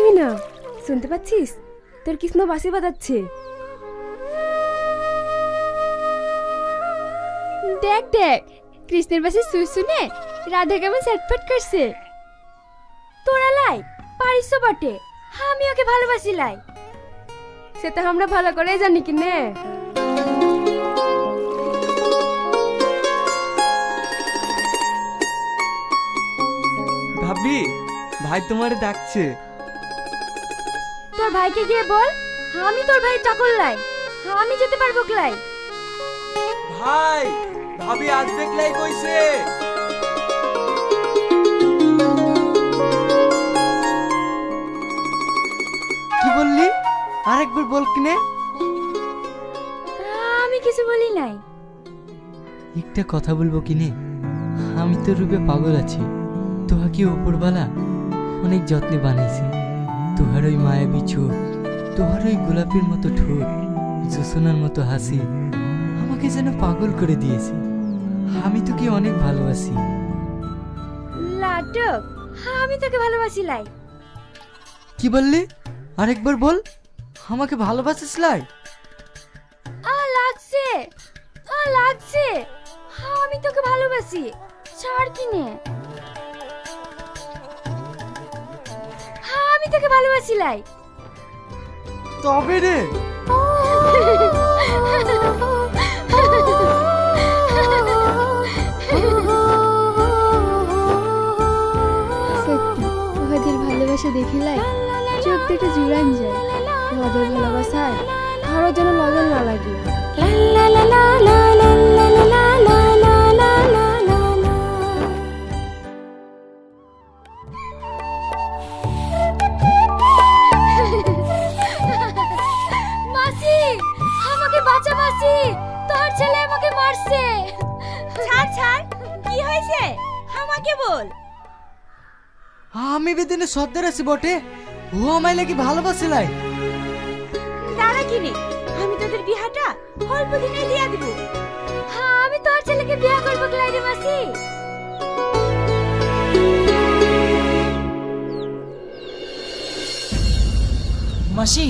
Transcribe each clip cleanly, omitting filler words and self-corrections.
তুই না শুনতে পাচ্ছিস? তোর কৃষ্ণ বাঁশি বাজাচ্ছে। দেখ দেখ, কৃষ্ণের বাঁশির সুর শুনে রাধা কেমন ছটফট করছে। তোরা লাই পারিস বটে, আমি ওকে ভালোবাসি লাই। সেটা আমরা ভালো করেই জানি কি নে। ভাবি, ভাই তোমারে ডাকছে। তোর ভাইকে গিয়ে বল আমি তোর ভাইয়ের চাকর লাই, আমি যেতে পারবো ক্লাই। ভাই, ভাবি আসবে ক্লাই কইছে। কি বললি? আরেকবার বল কিনে। আমি কিছু বলি নাই। একটা কথা বলবো কিনে, আমি তো রূপে পাগল আছি। তোহাকে উপরবালা অনেক যত্নে বানাইছে। তোহার ওই মায়াবী চোখ, তোহার ওই গোলাপের মতো ঠোঁট, জোসনার মতো হাসি আমাকে যেন পাগল করে দিয়েছে। আমি তোকে অনেক ভালোবাসি। লাটক, আমি তোকে ভালোবাসি লাই। কি বললি? আরেকবার বল, আমাকে ভালোবাসিস লাই? লাগছে, লাগছে, আমি তোকে ভালোবাসি। ছাড় কিনে, আমি তোকে ভালোবাসি লাই। তবে রে। সত্যি ওদের ভালোবাসা দেখিলাই চোখ থেকে জুড়ান যায়। ওদের ভালোবাসায় কারো যেন নজর না লাগে। মাসি, আমাকে বাঁচা মাসি, তোর ছেলে আমাকে মারছে। ছাড় ছাড়, কি হয়েছে আমাকে বল। আমি বেদিনে সর্দার আছি বটে, ও আমায় লাগি ভালোবাসে লাই। দাঁড়া কিনে, আমি তোদের বিহাটা অল্প দিনে দিয়া দিব। আমি তোর ছেলেকে বিয়ে করবো ক্লাই রে মাসি। মাসি,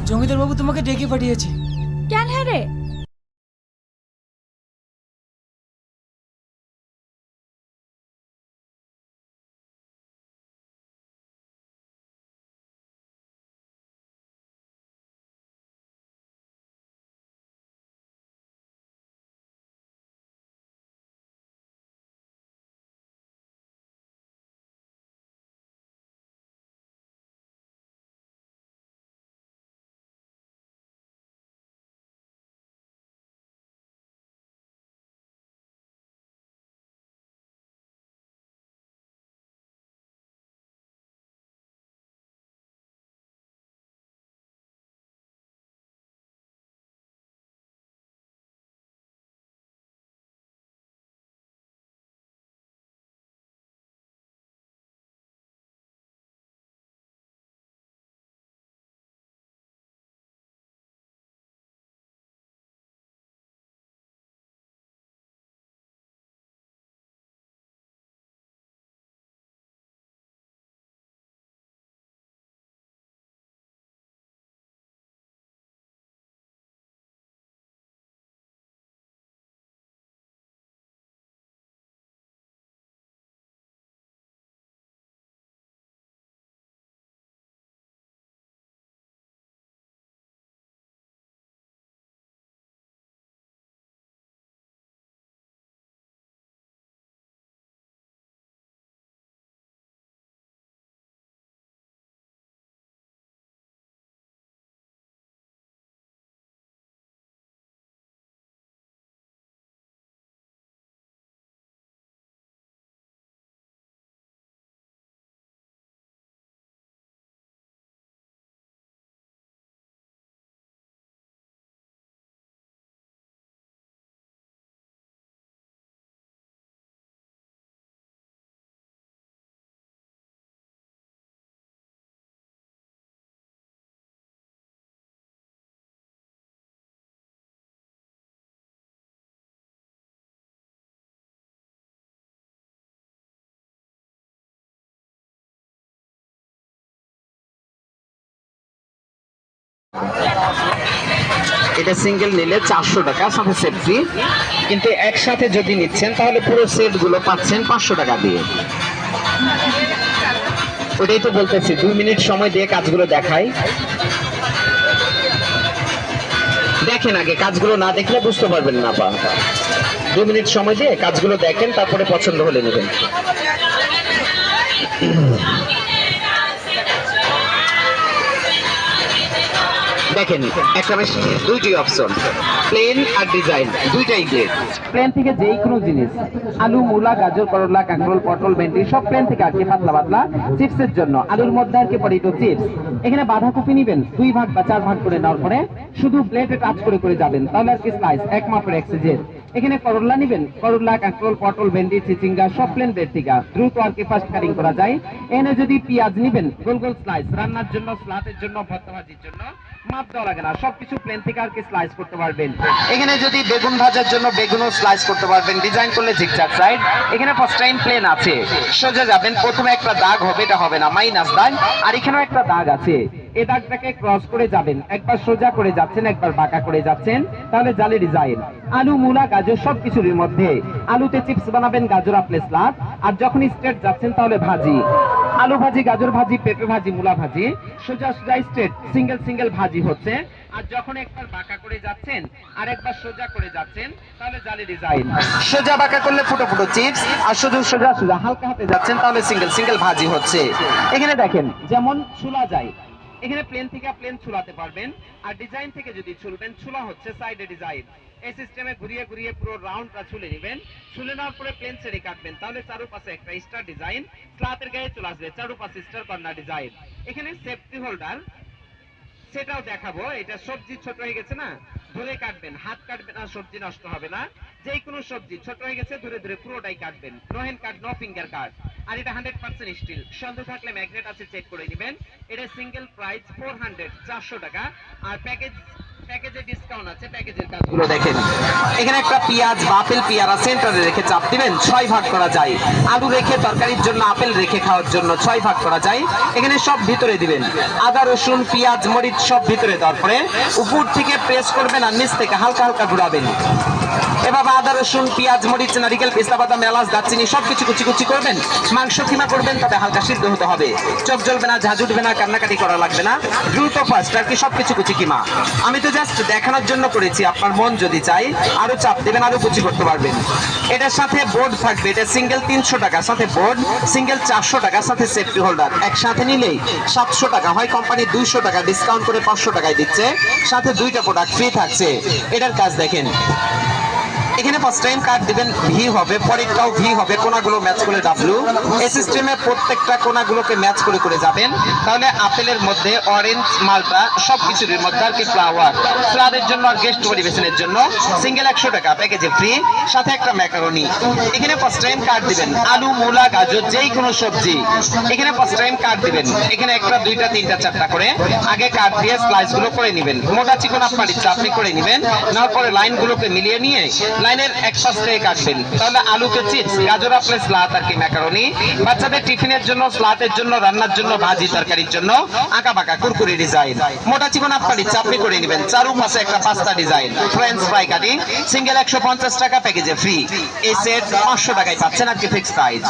জমিদার বাবু তোমাকে ডেকে পাঠিয়েছে। কেন রে? এটা সিঙ্গেল নিলে 400 টাকা সাথে সেট ফ্রি, কিন্তু একসাথে যদি নিচ্ছেন তাহলে পুরো সেট গুলো পাচ্ছেন 500 টাকা দিয়ে। ওটাই তো বলতেছি, 2 মিনিট সময় দিয়ে কাজগুলো দেখাই। দেখেন আগে, কাজগুলো না দেখলে বুঝতে পারবেন না। 2 মিনিট সময় দিয়ে কাজগুলো দেখেন, তারপরে পছন্দ হলে নেবেন। দেখেন একটা মেশিন দুইটি অপশন, প্লেন আর ডিজাইন, দুইটাই গ্লেড। প্লেন থেকে যেই কোনো জিনিস, আলু, মূলা, গাজর, করলা, কাঁকরোল, পটল, ভেন্ডি সব প্লেন থেকে আর কি পাতলা পাতলা চিপসের জন্য। আলুর মধ্যে আর কি পটেটো চিপস। এখানে বাঁধাকপি নিবেন 2 ভাগ বা 4 ভাগ করে নেওয়ার পরে শুধু ব্লেডে টাচ করে করে যাবেন, তাহলে আর কি স্লাইস এক মাপের এক সাইজের। এখানে করলা নিবেন, করলা, কাঁকরোল, পটল, ভেন্ডি, চিচিঙ্গা সব প্লেন ব্লেড থেকে দ্রুত আর কি ফাস্ট কাটিং করা যায়। এখানে যদি পেঁয়াজ নিবেন গোল গোল স্লাইস, রান্নার জন্য, সালাদের জন্য, ভর্তা ভাজির জন্য মাপ দেওয়া লাগে না, সবকিছু প্লেন থেকে আর কি স্লাইস করতে পারবেন। এখানে যদি বেগুন ভাজার জন্য বেগুনও স্লাইস করতে পারবেন, ডিজাইন করলে জিগজ্যাগ সাইড। এখানে ফার্স্ট টাইম প্লেন আছে, সোজা যাবেন, প্রথমে একটা দাগ হবে, এটা হবে না মাইনাস দাগ, আর এখানেও একটা দাগ আছে, এই দাগটাকে ক্রস করে যাবেন, একবার সোজা করে যাচ্ছেন, একবার বাঁকা করে যাচ্ছেন, তাহলে জালি ডিজাইন। আলু, মূলা, গাজর সবকিছুর মধ্যে আলুতে চিপস বানাবেন, গাজর আপনি স্লাদ, আর যখন স্ট্রেট যাচ্ছেন তাহলে ভাজি, আলু ভাজি, গাজর ভাজি, পেঁপে ভাজি, মূলা ভাজি, সোজা সোজা স্ট্রেট সিঙ্গেল সিঙ্গেল ভাজি হচ্ছে। আর যখন একবার বাঁকা করে যাচ্ছেন আর একবার সোজা করে যাচ্ছেন তাহলে জালি ডিজাইন। সোজা বাঁকা করলে ফুটো ফুটো চিপস, আর শুধু সোজা সোজা হালকা হাতে যাচ্ছেন তাহলে সিঙ্গেল সিঙ্গেল ভাজি হচ্ছে। এখানে দেখেন যেমন ছুলা যায়, এখানে প্লেন থেকে প্লেন ছুলাতে পারবেন, আর ডিজাইন থেকে যদি ছুলবেন, ছুলা হচ্ছে সাইডে ডিজাইন। এই সিস্টেমে ঘুরিয়ে ঘুরিয়ে পুরো রাউন্ডটা ছুলে নেবেন, ছুলে নেওয়ার পরে প্লেন ছেড়ে কাটবেন, তাহলে চারপাশে একটা স্টার ডিজাইন, স্লাতের গায়ে চলে আসবে, চারপাশে স্টার কর্নার ডিজাইন। এখানে সেফটি হোল্ডার, সেটাও দেখাবো। এটা সবজি ছোট হয়ে গেছে না, ধরে কাটবেন, হাত কাটবেন না, সবজি নষ্ট হবে না। যে কোনো সবজি ছোট হয়ে গেছে ধরে ধরে পুরোটাই কাটবেন, নো হ্যান্ড কাট, নো ফিঙ্গার কাট। আর এটা 100% স্টিল, সন্দেহ থাকলে ম্যাগনেট আছে চেক করে নেবেন। এটা সিঙ্গেল প্রাইস 400 টাকা, আর প্যাকেজে ডিসকাউন্ট আছে, প্যাকেজের কাজগুলো দেখেন। এখানে একটা পেঁয়াজ বা আপেল পেয়ারা সেন্টারে রেখে চাপ দিবেন, 6 ভাগ করা যায়। আলু রেখে তরকারির জন্য, আপেল রেখে খাওয়ার জন্য 6 ভাগ করা যায়। এখানে সব ভিতরে দিবেন, আদা, রসুন, পেঁয়াজ, মরিচ সব ভিতরে দেওয়ার পরে উপর থেকে প্রেস করবেন আর নিচ থেকে হালকা হালকা ঘুরাবেন। এভাবে আদা, রসুন, পেঁয়াজ, মরিচ, নারিকেল, পেস্তা বাদাম, এলাচ, দারচিনি সবকিছু কুচি কুচি করবেন। মাংস কিমা করবেন, তবে হালকা সিদ্ধ হতে হবে, চোখ জ্বলবে না, ঝাঁঝ উঠবে না, কান্নাকাটি করা লাগবে না, দ্রুত ফাস্ট আর কি সবকিছু কুচি কিমা। আমি তো জাস্ট দেখানোর জন্য করেছি, আপনার মন যদি চাই আরো চাপ দেবেন, আরো কুচি করতে পারবেন। এটার সাথে বোর্ড থাকবে, এটা সিঙ্গেল 300 টাকা, সাথে বোর্ড সিঙ্গেল 400 টাকা, সাথে সেফটি হোল্ডার। একসাথে নিলেই 700 টাকা হয়, কোম্পানি 200 টাকা ডিসকাউন্ট করে 500 টাকায় দিচ্ছে, সাথে 2টা প্রোডাক্ট ফ্রি থাকছে। এটার কাজ দেখেন, এখানে ফার্স্ট টাইম কাট দিবেন, ভি হবে, পরেরটাও ভি হবে, কোনাগুলো ম্যাচ করে ডাব্লিউ। এই সিস্টেমে প্রত্যেকটা কোনাগুলোকে ম্যাচ করে করে যাবেন, তাহলে আপেলের মধ্যে অরেঞ্জ, মালটা সবকিছুর মধ্যে আর কি ফ্লাওয়ার, ফ্লাওয়ারের জন্য আর গেস্ট পরিবেশনের জন্য সিঙ্গেল 100 টাকা, প্যাকেজে ফ্রি, সাথে একটা ম্যাকারনি। এখানে ফার্স্ট টাইম কাট দিবেন, আলু, মূলা, গাজর যেই কোনো সবজি, এখানে ফার্স্ট টাইম কাট দিবেন। এখানে একটা, দুইটা, তিনটা, চারটা করে আগে কাট দিয়ে স্লাইস গুলো করে নেবেন, মোটা চিকন আপনার ইচ্ছা আপনি করে নেবেন। নেওয়ার পরে লাইনগুলোকে মিলিয়ে নিয়ে লাইনের এক পাশ থেকে কাটবেন, তাহলে আলুতে চিপস, গাজর আপনি স্লাত আর কি ম্যাকারনি, বাচ্চাদের টিফিনের জন্য, স্লাতের জন্য, রান্নার জন্য, ভাজি তরকারির জন্য আঁকা বাঁকা কুরকুরি ডিজাইন। মোটা চিকন আপনার ইচ্ছা আপনি করে নেবেন, চারুপাশে একটা pasta design, French fry cutting, single 150 টাকা, প্যাকেজে ফ্রি। এই সেট 500 টাকায় পাচ্ছেন আর কি ফিক্স প্রাইস।